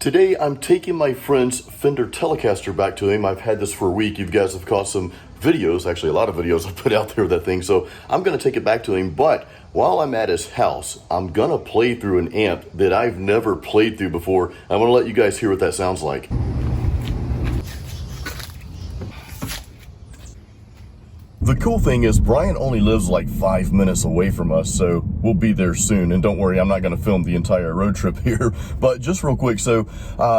Today, I'm taking my friend's Fender Telecaster back to him. I've had this for a week. You guys have caught some videos, actually a lot of videos I've put out there of that thing. So I'm gonna take it back to him, but while I'm at his house, I'm gonna play through an amp that I've never played through before. I wanna let you guys hear what that sounds like. The cool thing is Brian only lives like 5 minutes away from us, so we'll be there soon. And don't worry, I'm not going to film the entire road trip here, but just real quick. So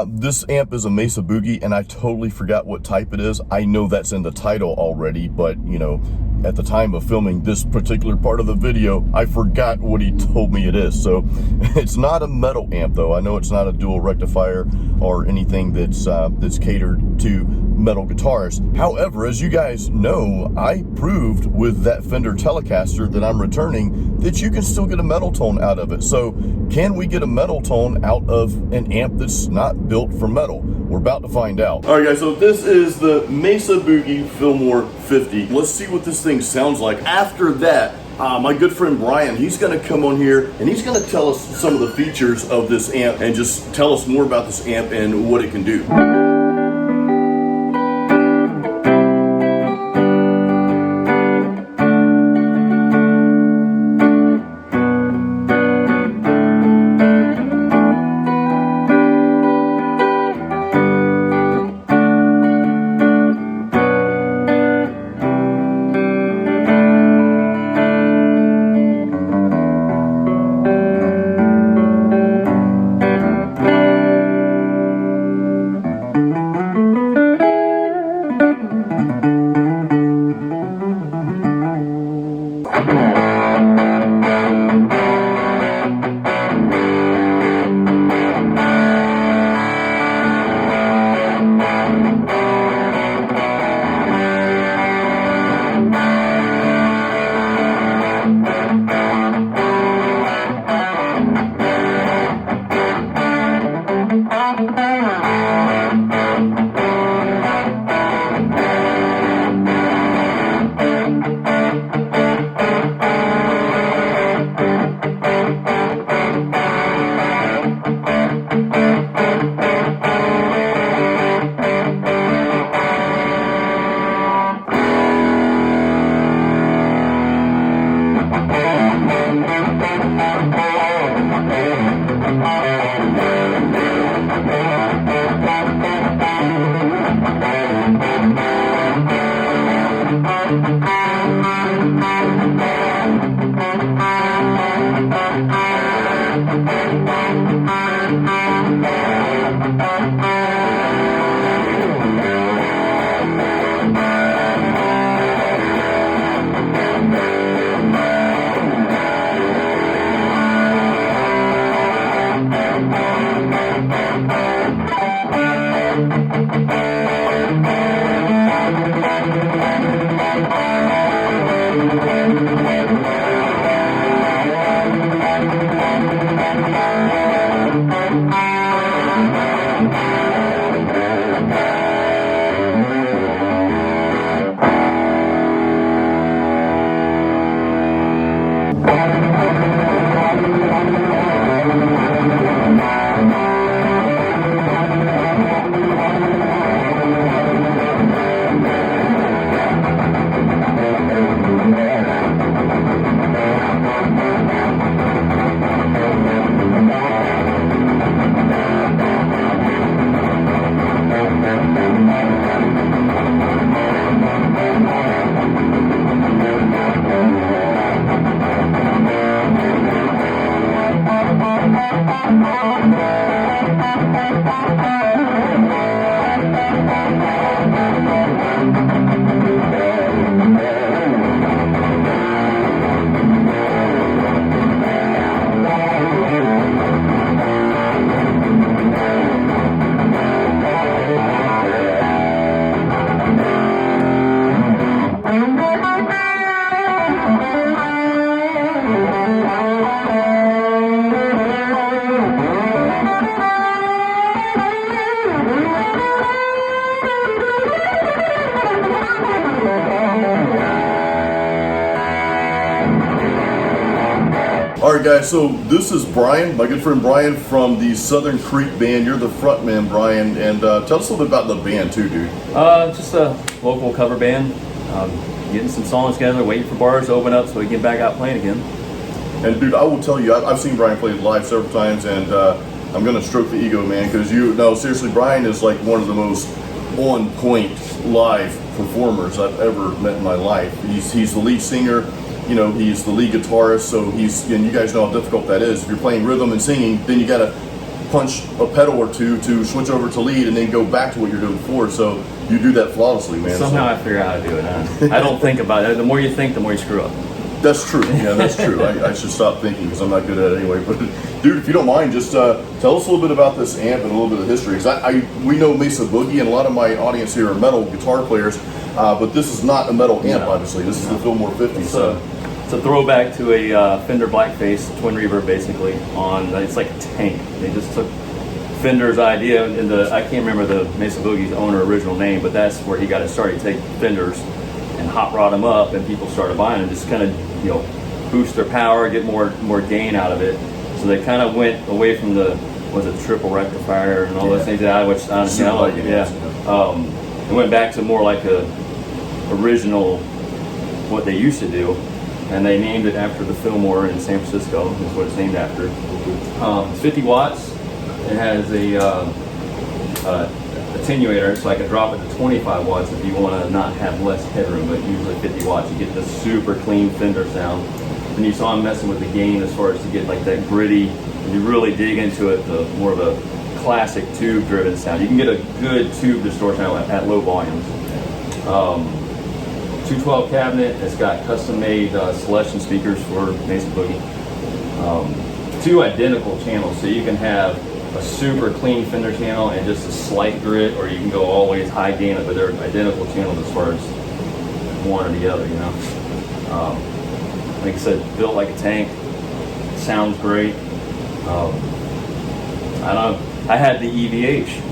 this amp is a Mesa Boogie, and I totally forgot what type it is. I know that's in the title already, but you know, at the time of filming this particular part of the video, I forgot what he told me it is. So it's not a metal amp though. I know it's not a dual rectifier or anything that's catered to metal guitars. However, as you guys know, I proved with that Fender Telecaster that I'm returning that you can still get a metal tone out of it. So can we get a metal tone out of an amp that's not built for metal? We're about to find out. All right guys, so this is the Mesa Boogie Fillmore 50. Let's see what this thing sounds like. After that, my good friend Brian, he's gonna come on here and he's gonna tell us some of the features of this amp and just tell us more about this amp and what it can do. right, guys, so this is Brian, my good friend Brian from the Southern Creek Band. You're the front man, Brian, and tell us a little bit about the band too, dude. Just a local cover band. Getting some songs together, waiting for bars to open up so we can get back out playing again. And dude, I will tell you, I've seen Brian play live several times, and I'm gonna stroke the ego, man, because seriously, Brian is like one of the most on point live performers I've ever met in my life. He's the lead singer, he's the lead guitarist, so and you guys know how difficult that is. If you're playing rhythm and singing, then you gotta punch a pedal or two to switch over to lead and then go back to what you're doing before. So you do that flawlessly, man. Somehow I figure out how to do it. I don't think about it. The more you think, the more you screw up. That's true. Yeah, that's true. I should stop thinking because I'm not good at it anyway. But dude, if you don't mind, just tell us a little bit about this amp and a little bit of history. Because we know Mesa Boogie, and a lot of my audience here are metal guitar players, but this is not a metal amp, obviously. This is the Fillmore 50. It's a throwback to a Fender Blackface twin reverb, basically. It's like a tank. They just took Fender's idea, and I can't remember the Mesa Boogie's owner original name, but that's where he got it started. Take Fenders and hot rod them up, and people started buying them, just kind of boost their power, get more gain out of it. So they kind of went away from the triple rectifier and all those things that it went back to more like a original what they used to do, and they named it after the Fillmore in San Francisco. That's what it's named after. It's 50 watts. It has a attenuator, so I can drop it to 25 watts if you want to not have less headroom, but usually 50 watts you get the super clean Fender sound. And you saw him messing with the gain as far as to get like that gritty, when you really dig into it, the more of a classic tube driven sound. You can get a good tube distortion at low volumes. 212 cabinet, it's got custom made selection speakers for Mesa Boogie. 2 identical channels, so you can have a super clean Fender channel and just a slight grit, or you can go always high gain, but they're identical channels as far as one or the other, like I said, built like a tank, sounds great. I had the EVH.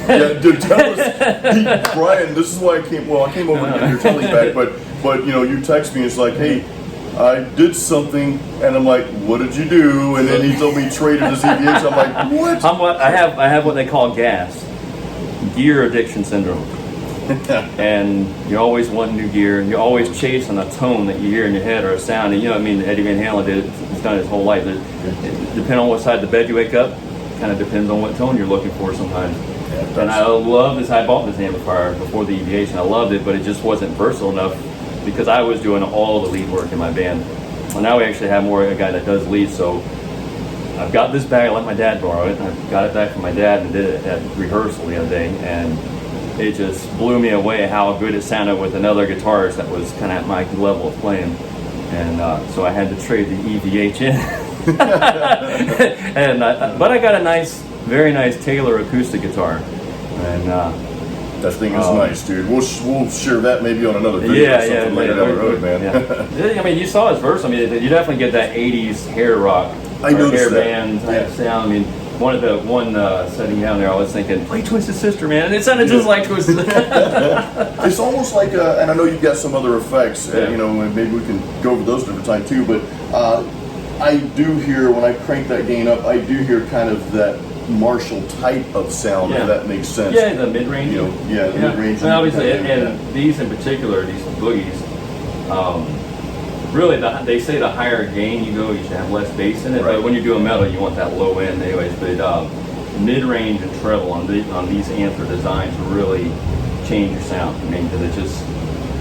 Yeah, dude, tell us, Brian, this is why I came over to get your telly back, but you text me, it's like, hey, I did something, and I'm like, what did you do? And then he told me he traded his EVH. I'm like, what? I have what they call GAS, gear addiction syndrome. And you always want new gear, and you're always chasing a tone that you hear in your head or a sound. And Eddie Van Halen did it. He's done it his whole life. It depending on what side of the bed you wake up, kind of depends on what tone you're looking for sometimes. Yeah, and I love this. I bought this amplifier before the EVH, and I loved it, but it just wasn't versatile enough because I was doing all the lead work in my band. Well, now we actually have a guy that does lead, so I've got this back. I let my dad borrow it. I got it back from my dad and did it at rehearsal the other day, and it just blew me away how good it sounded with another guitarist that was kind of at my level of playing. And so I had to trade the EVH in. But I got a very nice Taylor acoustic guitar. And that thing is nice, dude. We'll share that maybe on another video or something later down the road, man. Yeah. I mean, you saw his verse. I mean, you definitely get that 80s hair rock, hair band type sound. I mean, one setting down there, I was thinking, play Twisted Sister, man. And it sounded just like Twisted Sister. It's almost like, and I know you've got some other effects, and maybe we can go over those different time too, but I do hear, when I crank that gain up, I do hear kind of that Marshall type of sound, if that makes sense. Yeah, the mid-range. Mid-range. And obviously, and these in particular, these boogies, really, they say the higher gain you go, you should have less bass in it. Right. But when you're doing metal, you want that low end anyways. But mid-range and treble on these amps are designed to really change your sound. I mean, because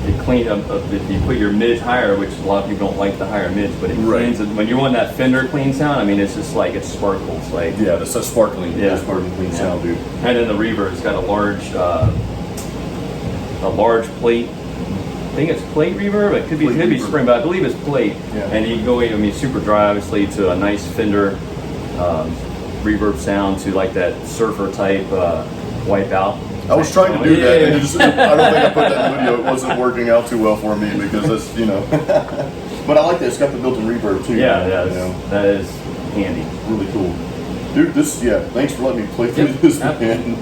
it cleans up. If you put your mids higher, which a lot of people don't like the higher mids, but it cleans it. When you want that Fender clean sound, I mean, it's just like it sparkles. Like that's a sparkling, sparkling clean sound, dude. And then the reverb, it's got a large plate. I think it's plate reverb. It could be spring, but I believe it's plate. Yeah. And you can go super dry, obviously, to a nice Fender reverb sound to like that surfer type Wipeout. I was trying to do that, and I don't think I put that in the video. It wasn't working out too well for me because that's But I like that. It's got the built-in reverb too. That is handy. Really cool, dude. Thanks for letting me play through this, man.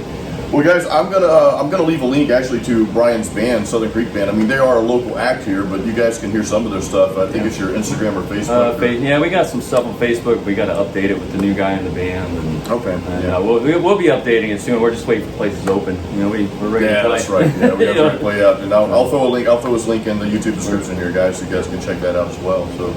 Well, guys, I'm gonna leave a link actually to Brian's band, Southern Creek Band. I mean, they are a local act here, but you guys can hear some of their stuff. I think it's your Instagram or Facebook. Yeah, we got some stuff on Facebook. We got to update it with the new guy in the band. And, okay. Yeah, we'll be updating it soon. We're just waiting for places to open. You know, we're ready to play. That's right. Yeah, we have to play out, and I'll throw a link. I'll throw his link in the YouTube description here, guys, so you guys can check that out as well. So.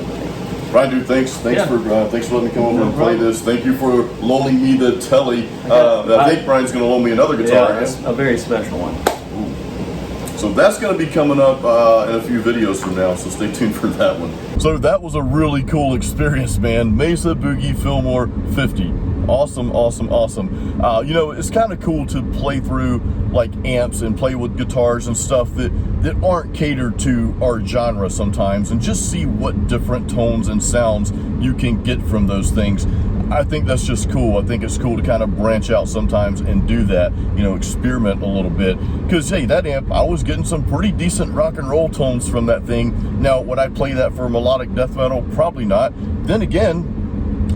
Brian, dude, thanks for letting me come over and play this. Thank you for loaning me the Telly. I think Brian's going to loan me another guitar. Yeah, it's a very special one. Ooh. So that's going to be coming up in a few videos from now, so stay tuned for that one. So that was a really cool experience, man. Mesa Boogie Fillmore 50. Awesome, awesome, awesome. You know, it's kind of cool to play through like amps and play with guitars and stuff that aren't catered to our genre sometimes, and just see what different tones and sounds you can get from those things. I think that's just cool. I think it's cool to kind of branch out sometimes and do that, you know, experiment a little bit. Because, hey, that amp, I was getting some pretty decent rock and roll tones from that thing. Now, would I play that for melodic death metal? Probably not. Then again,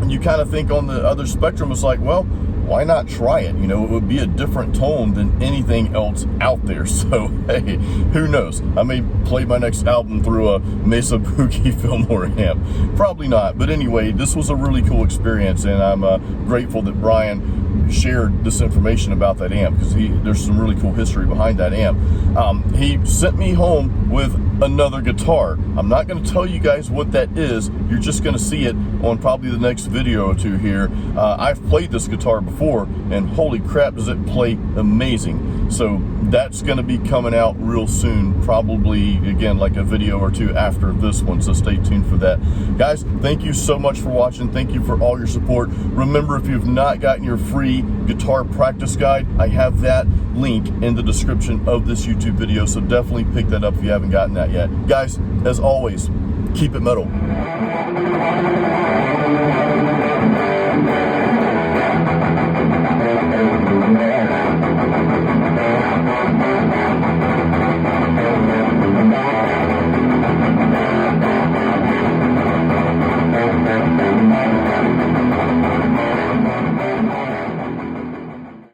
you kind of think on the other spectrum, it's like, well, why not try it? You know, it would be a different tone than anything else out there. So, hey, who knows? I may play my next album through a Mesa Boogie Fillmore amp. Probably not. But anyway, this was a really cool experience, and I'm grateful that Brian shared this information about that amp, because there's some really cool history behind that amp. He sent me home with another guitar. I'm not going to tell you guys what that is. You're just going to see it on probably the next video or two here. I've played this guitar before, and holy crap, does it play amazing. So that's going to be coming out real soon, probably again like a video or two after this one, so stay tuned for that. Guys, thank you so much for watching. Thank you for all your support. Remember, if you've not gotten your free guitar practice guide, I have that link in the description of this YouTube video, so definitely pick that up if you haven't gotten that yet. Guys, as always, keep it metal.